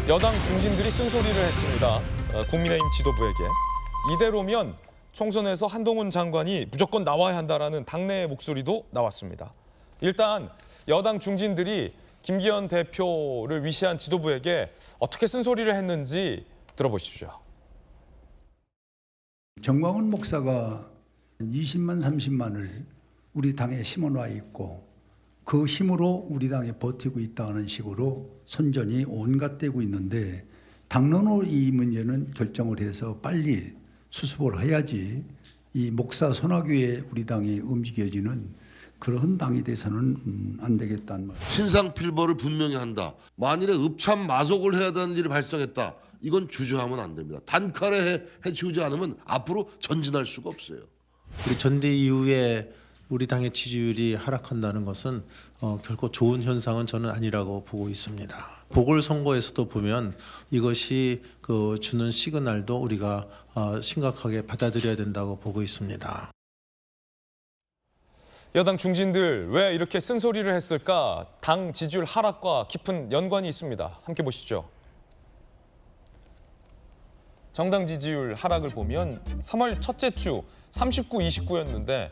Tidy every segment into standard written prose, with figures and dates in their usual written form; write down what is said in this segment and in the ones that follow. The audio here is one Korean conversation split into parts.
여당 중진들이 쓴소리를 했습니다. 국민의힘 지도부에게. 이대로면 총선에서 한동훈 장관이 무조건 나와야 한다라는 당내의 목소리도 나왔습니다. 일단 여당 중진들이 김기현 대표를 위시한 지도부에게 어떻게 쓴소리를 했는지 들어보시죠. 정광훈 목사가 20만 30만을 우리 당에 심어놔 있고 그 힘으로 우리 당에 버티고 있다는 식으로 선전이 온갖 되고 있는데 당론으로 이 문제는 결정을 해서 빨리 수습을 해야지 이 목사 손아귀에 우리 당이 움직여지는 그런 당이 돼서는 안 되겠다는 말. 신상필벌을 분명히 한다. 만일에 읍참마속을 해야 되는 일이 발생했다. 이건 주저하면 안 됩니다. 단칼에 해치우지 않으면 앞으로 전진할 수가 없어요. 우리 전대 이후에 우리 당의 지지율이 하락한다는 것은 결코 좋은 현상은 저는 아니라고 보고 있습니다. 보궐선거에서도 보면 이것이 주는 시그널도 우리가 심각하게 받아들여야 된다고 보고 있습니다. 여당 중진들 왜 이렇게 쓴소리를 했을까? 당 지지율 하락과 깊은 연관이 있습니다. 함께 보시죠. 정당 지지율 하락을 보면 3월 첫째 주 39, 29였는데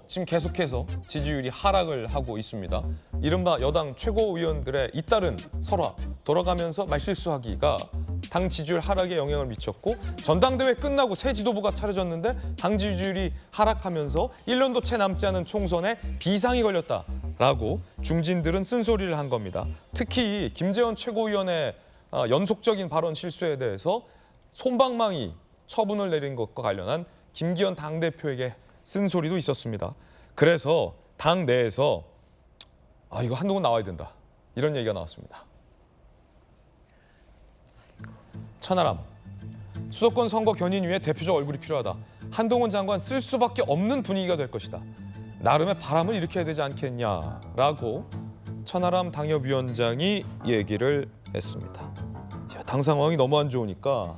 지금 계속해서 지지율이 하락을 하고 있습니다. 이른바 여당 최고위원들의 잇따른 설화, 돌아가면서 말실수하기가 당 지지율 하락에 영향을 미쳤고 전당대회 끝나고 새 지도부가 차려졌는데 당 지지율이 하락하면서 1년도 채 남지 않은 총선에 비상이 걸렸다라고 중진들은 쓴소리를 한 겁니다. 특히 김재원 최고위원의 연속적인 발언 실수에 대해서 솜방망이 처분을 내린 것과 관련한 김기현 당대표에게 쓴소리도 있었습니다. 그래서 당 내에서 이거 한동훈 나와야 된다. 이런 얘기가 나왔습니다. 천하람, 수도권 선거 견인 위해 대표적 얼굴이 필요하다. 한동훈 장관 쓸 수밖에 없는 분위기가 될 것이다. 나름의 바람을 일으켜야 되지 않겠냐라고 천하람 당협위원장이 얘기를 했습니다. 당 상황이 너무 안 좋으니까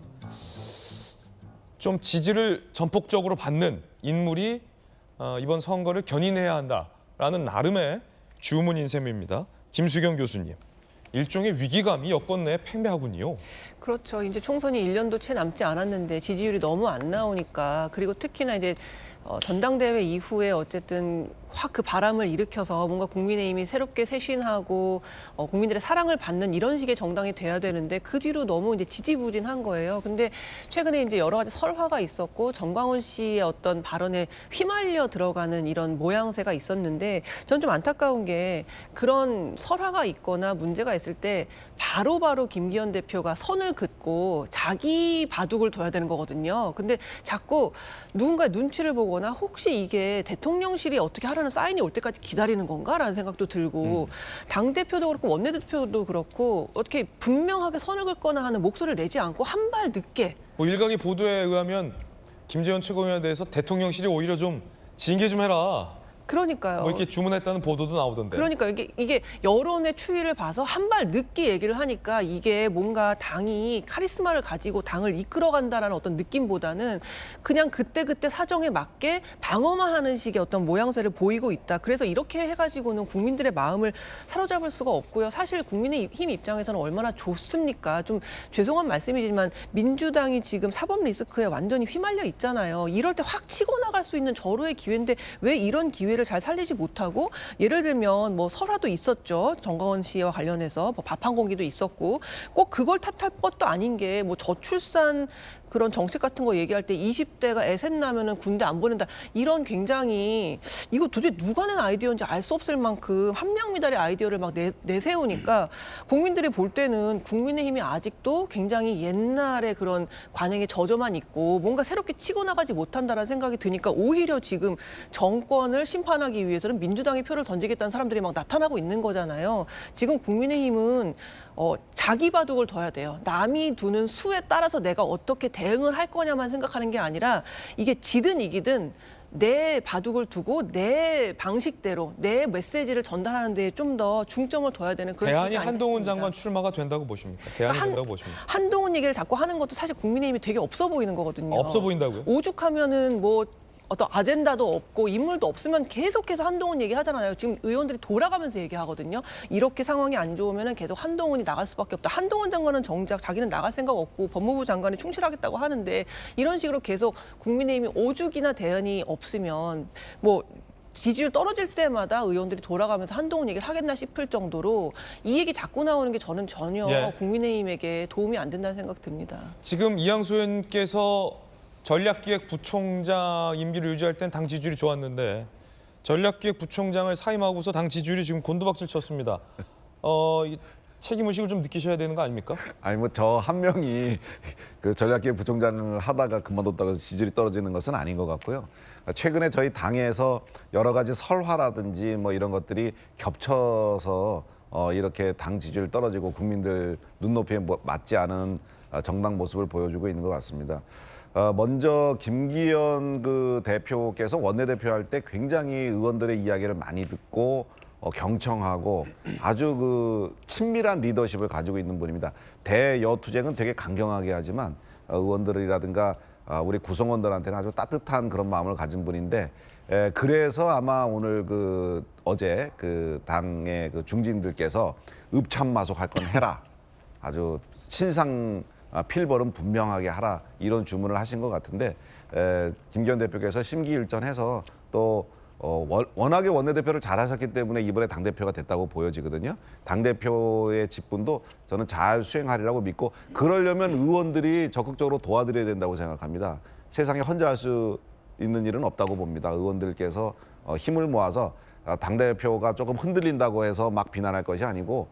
좀 지지를 전폭적으로 받는 인물이 이번 선거를 견인해야 한다라는 나름의 주문인 셈입니다. 김수경 교수님, 일종의 위기감이 여권 내에 팽배하군요. 그렇죠. 이제 총선이 1년도 채 남지 않았는데 지지율이 너무 안 나오니까, 그리고 특히나 이제 전당대회 이후에 어쨌든 확 그 바람을 일으켜서 뭔가 국민의힘이 새롭게 쇄신하고 국민들의 사랑을 받는 이런 식의 정당이 돼야 되는데 그 뒤로 너무 이제 지지부진한 거예요. 근데 최근에 이제 여러 가지 설화가 있었고 정광훈 씨의 어떤 발언에 휘말려 들어가는 이런 모양새가 있었는데 전 좀 안타까운 게 그런 설화가 있거나 문제가 있을 때 바로바로 김기현 대표가 선을 긋고 자기 바둑을 둬야 되는 거거든요. 근데 자꾸 누군가 눈치를 보거나 혹시 이게 대통령실이 어떻게 하라는 사인이 올 때까지 기다리는 건가라는 생각도 들고 당대표도 그렇고 원내대표도 그렇고 어떻게 분명하게 선을 긋거나 하는 목소리를 내지 않고 한 발 늦게. 일각의 보도에 의하면 김재원 최고위원에 대해서 대통령실이 오히려 좀 징계 좀 해라. 그러니까요. 이렇게 주문했다는 보도도 나오던데. 그러니까 이게 여론의 추이를 봐서 한 발 늦게 얘기를 하니까 이게 뭔가 당이 카리스마를 가지고 당을 이끌어간다라는 어떤 느낌보다는 그냥 그때그때 사정에 맞게 방어만 하는 식의 어떤 모양새를 보이고 있다. 그래서 이렇게 해가지고는 국민들의 마음을 사로잡을 수가 없고요. 사실 국민의힘 입장에서는 얼마나 좋습니까? 좀 죄송한 말씀이지만 민주당이 지금 사법 리스크에 완전히 휘말려 있잖아요. 이럴 때 확 치고 나갈 수 있는 절호의 기회인데 왜 이런 기회를 잘 살리지 못하고, 예를 들면 설화도 있었죠. 정광훈 씨와 관련해서 밥 한 공기도 있었고, 꼭 그걸 탓할 것도 아닌 게 저출산 그런 정책 같은 거 얘기할 때 20대가 애셋 나면은 군대 안 보낸다. 이런 굉장히 이거 도대체 누가 낸 아이디어인지 알 수 없을 만큼 한명미달의 아이디어를 막 내세우니까 국민들이 볼 때는 국민의힘이 아직도 굉장히 옛날의 그런 관행에 젖어만 있고 뭔가 새롭게 치고 나가지 못한다라는 생각이 드니까 오히려 지금 정권을 심판하기 위해서는 민주당의 표를 던지겠다는 사람들이 막 나타나고 있는 거잖아요. 지금 국민의힘은 자기 바둑을 둬야 돼요. 남이 두는 수에 따라서 내가 어떻게 대응을 할 거냐만 생각하는 게 아니라 이게 지든 이기든 내 바둑을 두고 내 방식대로 내 메시지를 전달하는 데에 좀 더 중점을 둬야 되는 그런 대안이 시기가 한동훈 아니겠습니까? 장관 출마가 된다고 보십니까? 대안이 된다고 보십니까? 한동훈 얘기를 자꾸 하는 것도 사실 국민의힘이 되게 없어 보이는 거거든요. 없어 보인다고요? 오죽하면은 어떤 아젠다도 없고 인물도 없으면 계속해서 한동훈 얘기하잖아요. 지금 의원들이 돌아가면서 얘기하거든요. 이렇게 상황이 안 좋으면 계속 한동훈이 나갈 수밖에 없다. 한동훈 장관은 정작 자기는 나갈 생각 없고 법무부 장관이 충실하겠다고 하는데 이런 식으로 계속 국민의힘이 오죽이나 대안이 없으면 뭐 지지율 떨어질 때마다 의원들이 돌아가면서 한동훈 얘기를 하겠나 싶을 정도로 이 얘기 자꾸 나오는 게 저는 전혀 예. 국민의힘에게 도움이 안 된다는 생각 듭니다. 지금 이양수 의원께서 전략기획부총장 임기를 유지할 땐 당 지지율이 좋았는데 전략기획부총장을 사임하고서 당 지지율이 지금 곤두박질 쳤습니다. 이 책임의식을 좀 느끼셔야 되는 거 아닙니까? 아니 뭐 저 한 명이 그 전략기획 부총장을 하다가 그만뒀다가 지지율이 떨어지는 것은 아닌 것 같고요. 최근에 저희 당에서 여러 가지 설화라든지 뭐 이런 것들이 겹쳐서 이렇게 당 지지율 떨어지고 국민들 눈높이에 맞지 않은 정당 모습을 보여주고 있는 것 같습니다. 먼저 김기현 그 대표께서 원내대표 할 때 굉장히 의원들의 이야기를 많이 듣고 경청하고 아주 그 친밀한 리더십을 가지고 있는 분입니다. 대여투쟁은 되게 강경하게 하지만 의원들이라든가 우리 구성원들한테는 아주 따뜻한 그런 마음을 가진 분인데 그래서 아마 오늘 그 어제 그 당의 그 중진들께서 읍참마속할 건 해라. 아주 신상 필벌은 분명하게 하라 이런 주문을 하신 것 같은데 김기현 대표께서 심기일전해서 또 워낙에 원내대표를 잘하셨기 때문에 이번에 당대표가 됐다고 보여지거든요. 당대표의 직분도 저는 잘 수행하리라고 믿고 그러려면 의원들이 적극적으로 도와드려야 된다고 생각합니다. 세상에 혼자 할 수 있는 일은 없다고 봅니다. 의원들께서 힘을 모아서 당대표가 조금 흔들린다고 해서 막 비난할 것이 아니고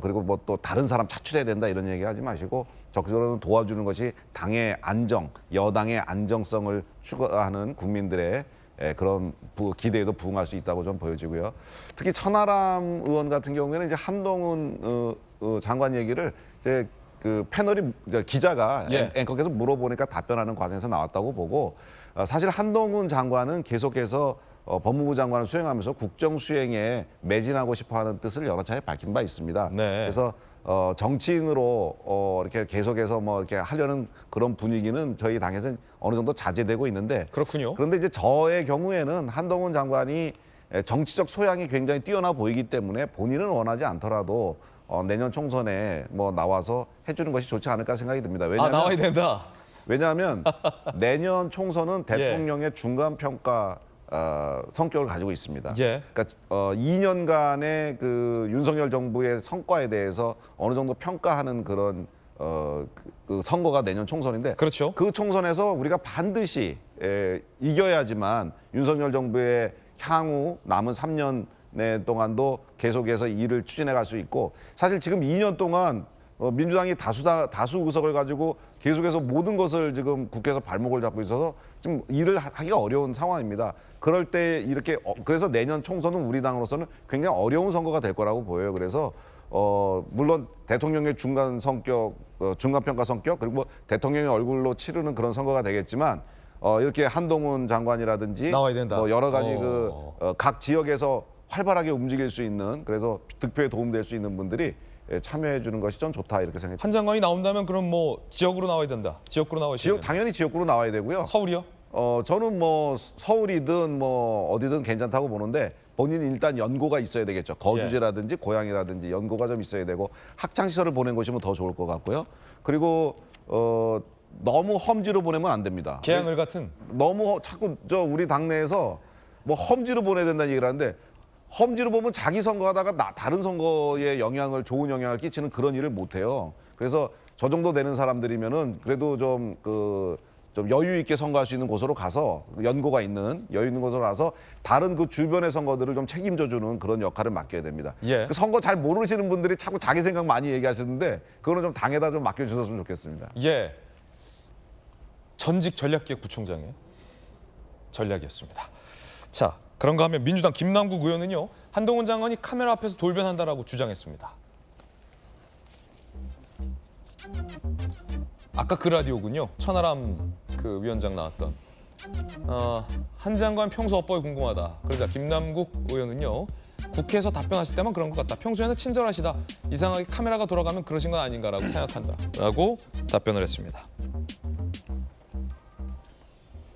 그리고 뭐 또 다른 사람 차출해야 된다 이런 얘기 하지 마시고 적극적으로 도와주는 것이 당의 안정, 여당의 안정성을 추구하는 국민들의 그런 기대에도 부응할 수 있다고 좀 보여지고요. 특히 천하람 의원 같은 경우에는 이제 한동훈 장관 얘기를 이제 그 패널이 기자가 예. 앵커께서 물어보니까 답변하는 과정에서 나왔다고 보고 사실 한동훈 장관은 계속해서 법무부 장관을 수행하면서 국정 수행에 매진하고 싶어하는 뜻을 여러 차례 밝힌 바 있습니다. 네. 그래서 정치인으로 이렇게 계속해서 뭐 이렇게 하려는 그런 분위기는 저희 당에서는 어느 정도 자제되고 있는데 그렇군요. 그런데 이제 저의 경우에는 한동훈 장관이 정치적 소양이 굉장히 뛰어나 보이기 때문에 본인은 원하지 않더라도 내년 총선에 뭐 나와서 해주는 것이 좋지 않을까 생각이 듭니다. 나와야 된다. 왜냐하면 내년 총선은 대통령의 중간 평가 성격을 가지고 있습니다. 예. 그러니까 2년간의 그 윤석열 정부의 성과에 대해서 어느 정도 평가하는 그런 그 선거가 내년 총선인데 그렇죠. 그 총선에서 우리가 반드시 이겨야지만 윤석열 정부의 향후 남은 3년 동안도 계속해서 일을 추진해 갈 수 있고 사실 지금 2년 동안 민주당이 다수 의석을 가지고 계속해서 모든 것을 지금 국회에서 발목을 잡고 있어서 지금 일을 하기가 어려운 상황입니다. 그럴 때 이렇게 그래서 내년 총선은 우리 당으로서는 굉장히 어려운 선거가 될 거라고 보여요. 그래서 물론 대통령의 중간 성격, 중간 평가 성격 그리고 대통령의 얼굴로 치르는 그런 선거가 되겠지만 이렇게 한동훈 장관이라든지 나와야 된다. 뭐 여러 가지 각 지역에서 활발하게 움직일 수 있는 그래서 득표에 도움될 수 있는 분들이 참여해 주는 것이 좀 좋다 이렇게 생각합니다. 한 장관이 나온다면 그럼 뭐 지역으로 나와야 된다. 지역구로 나와야 된다. 당연히 지역구로 나와야 되고요. 서울이요? 저는 뭐 서울이든 뭐 어디든 괜찮다고 보는데 본인이 일단 연고가 있어야 되겠죠. 거주지라든지 고향이라든지 연고가 좀 있어야 되고 학창 시절을 보낸 곳이면 더 좋을 것 같고요. 그리고 너무 험지로 보내면 안 됩니다. 개항을 같은. 너무 자꾸 우리 당내에서 뭐 험지로 보내야 된다는 얘기를 하는데 험지로 보면 자기 선거하다가 다른 선거에 좋은 영향을 끼치는 그런 일을 못 해요. 그래서 저 정도 되는 사람들이면은 그래도 좀 여유 있게 선거할 수 있는 곳으로 가서 연고가 있는 여유 있는 곳으로 가서 다른 그 주변의 선거들을 좀 책임져 주는 그런 역할을 맡겨야 됩니다. 예. 그 선거 잘 모르시는 분들이 자꾸 자기 생각 많이 얘기하시는데 그거는 좀 당에다 좀 맡겨 주셨으면 좋겠습니다. 예. 전직 전략기획부총장의 전략이었습니다. 자, 그런가 하면 민주당 김남국 의원은요. 한동훈 장관이 카메라 앞에서 돌변한다라고 주장했습니다. 아까 그 라디오군요. 천하람 그 위원장 나왔던. 한 장관 평소 어법이 궁금하다. 그러자 김남국 의원은요. 국회에서 답변하실 때만 그런 것 같다. 평소에는 친절하시다. 이상하게 카메라가 돌아가면 그러신 건 아닌가라고 생각한다. 라고 답변을 했습니다.